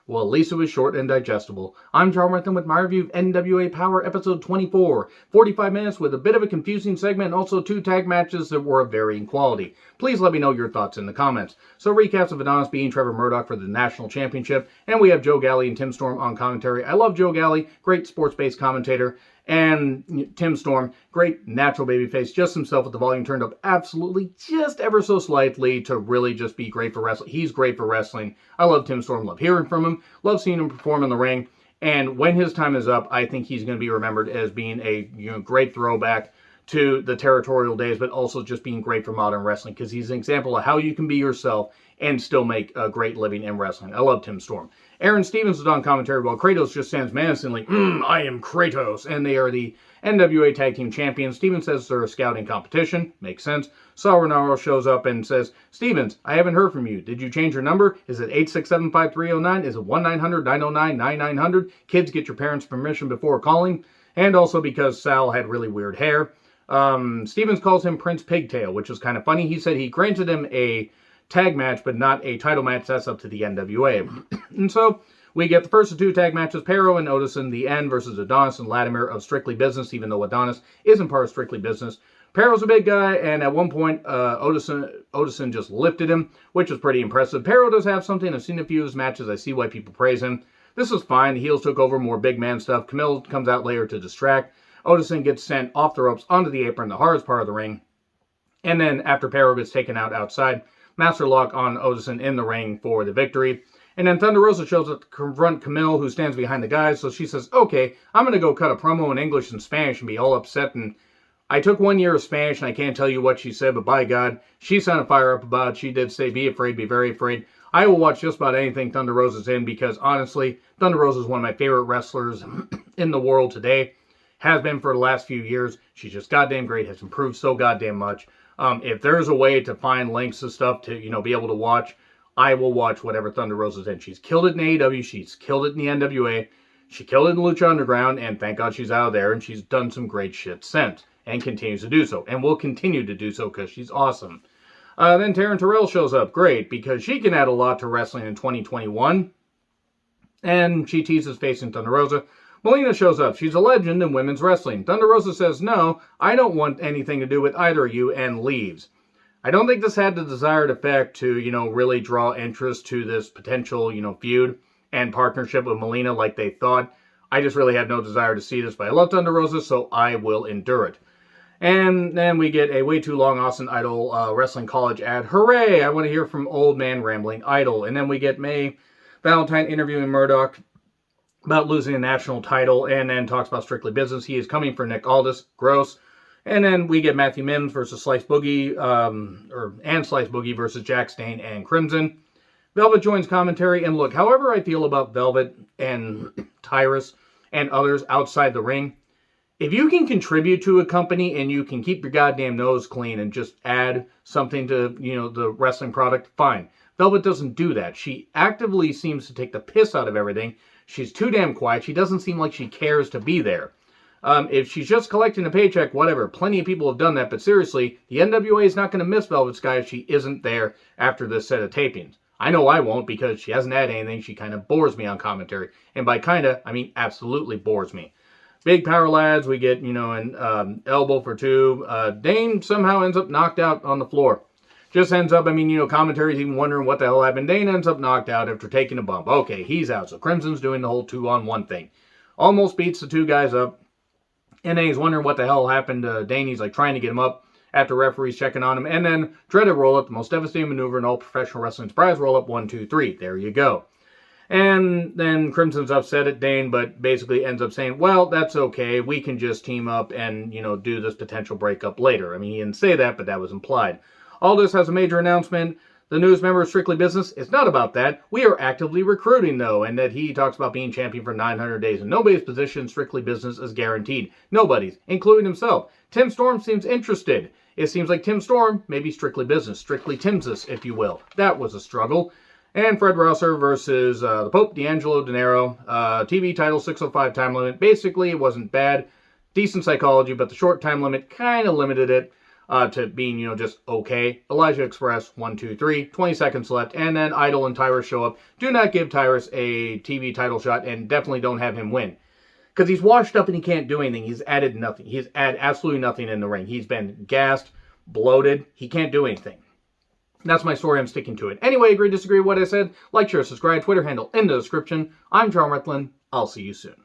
Well, at least it was short and digestible. I'm John Martin with my review of NWA Powerrr episode 24. 45 minutes with a bit of a confusing segment and also 2 tag matches that were of varying quality. Please let me know your thoughts in the comments. So recaps of Adonis beating Trevor Murdoch for the national championship, and we have Joe Galli and Tim Storm on commentary. I love Joe Galli, great sports-based commentator. And Tim Storm, great natural babyface, just himself with the volume turned up absolutely just ever so slightly to really just be great for wrestling. He's great for wrestling. I love Tim Storm, love hearing from him, love seeing him perform in the ring. And when his time is up, I think he's going to be remembered as being a great throwback to the territorial days, but also just being great for modern wrestling because he's an example of how you can be yourself and still make a great living in wrestling. I love Tim Storm. Aaron Stevens was on commentary while Kratos just stands menacingly, I am Kratos, and they are the NWA Tag Team Champions. Stevens says they're a scouting competition. Makes sense. Saul Renaro shows up and says, Stevens, I haven't heard from you. Did you change your number? Is it 867-5309? Is it 1-900-909-9900? Kids, get your parents' permission before calling. And also because Sal had really weird hair. Stevens calls him Prince Pigtail, which is kind of funny. He said he granted him a tag match, but not a title match. That's up to the NWA. And so we get the first of 2 tag matches, Powerrr and Otis in the end versus Adonis and Latimer of Strictly Business, even though Adonis isn't part of Strictly Business. Powerrr's a big guy, and at one point, Otison just lifted him, which was pretty impressive. Powerrr does have something. I've seen a few of his matches. I see why people praise him. This was fine. The heels took over, more big man stuff. Camille comes out later to distract. Otison gets sent off the ropes onto the apron, the hardest part of the ring. And then after Powerrr gets taken out outside, Master Lock on Otison in the ring for the victory. And then Thunder Rosa shows up to confront Camille, who stands behind the guys. So she says, okay, I'm going to go cut a promo in English and Spanish and be all upset. And I took 1 year of Spanish, and I can't tell you what she said, but by God, she sounded fire up about it. She did say, be afraid, be very afraid. I will watch just about anything Thunder Rosa's in because, honestly, Thunder Rosa is one of my favorite wrestlers in the world today. Has been for the last few years. She's just goddamn great. Has improved so goddamn much. If there's a way to find links to stuff to, be able to watch, I will watch whatever Thunder Rosa's in. She's killed it in AEW. She's killed it in the NWA. She killed it in Lucha Underground, and thank God she's out of there, and she's done some great shit since, and continues to do so, and will continue to do so because she's awesome. Then Taryn Terrell shows up. Great, because she can add a lot to wrestling in 2021, and she teases facing Thunder Rosa. Melina shows up. She's a legend in women's wrestling. Thunder Rosa says, no, I don't want anything to do with either of you, and leaves. I don't think this had the desired effect to, really draw interest to this potential, feud and partnership with Melina like they thought. I just really had no desire to see this, but I love Thunder Rosa, so I will endure it. And then we get a way too long Austin Idol Wrestling College ad. Hooray! I want to hear from Old Man Rambling Idol. And then we get May Valentine interviewing Murdoch about losing a national title, and then talks about Strictly Business. He is coming for Nick Aldis. Gross. And then we get Matthew Mims versus Slice Boogie, and Slice Boogie versus Jack Dane and Crimson. Velvet joins commentary, and look, however I feel about Velvet and Tyrus and others outside the ring, if you can contribute to a company and you can keep your goddamn nose clean and just add something to, the wrestling product, fine. Velvet doesn't do that. She actively seems to take the piss out of everything. She's too damn quiet. She doesn't seem like she cares to be there. If she's just collecting a paycheck, whatever. Plenty of people have done that. But seriously, the NWA is not going to miss Velvet Sky if she isn't there after this set of tapings. I know I won't because she hasn't had anything. She kind of bores me on commentary. And by kind of, I mean absolutely bores me. Big power lads. We get, an elbow for 2. Dane somehow ends up knocked out on the floor. Just ends up, commentary's even wondering what the hell happened. Dane ends up knocked out after taking a bump. Okay, he's out. So Crimson's doing the whole 2-on-1 thing. Almost beats the 2 guys up. And then he's wondering what the hell happened to Dane. He's trying to get him up after referees checking on him. And then dreaded roll-up, the most devastating maneuver in all professional wrestling. Surprise roll-up, 1, 2, 3. There you go. And then Crimson's upset at Dane, but basically ends up saying, well, that's okay. We can just team up and, do this potential breakup later. He didn't say that, but that was implied. Aldis has a major announcement. The newest member of Strictly Business, it's not about that. We are actively recruiting, though, and that he talks about being champion for 900 days, and nobody's position in Strictly Business is guaranteed. Nobody's, including himself. Tim Storm seems interested. It seems like Tim Storm may be Strictly Business, Strictly Timsus, if you will. That was a struggle. And Fred Rosser versus the Pope, D'Angelo Dinero. TV title, 605 time limit. Basically, it wasn't bad. Decent psychology, but the short time limit kind of limited it. to being, just okay. Elijah Express, 1, 2, 3, 20 seconds left, and then Idol and Tyrus show up. Do not give Tyrus a TV title shot, and definitely don't have him win. Because he's washed up and he can't do anything. He's added nothing. He's added absolutely nothing in the ring. He's been gassed, bloated. He can't do anything. That's my story. I'm sticking to it. Anyway, agree, disagree with what I said? Like, share, subscribe, Twitter handle in the description. I'm John Rethlin. I'll see you soon.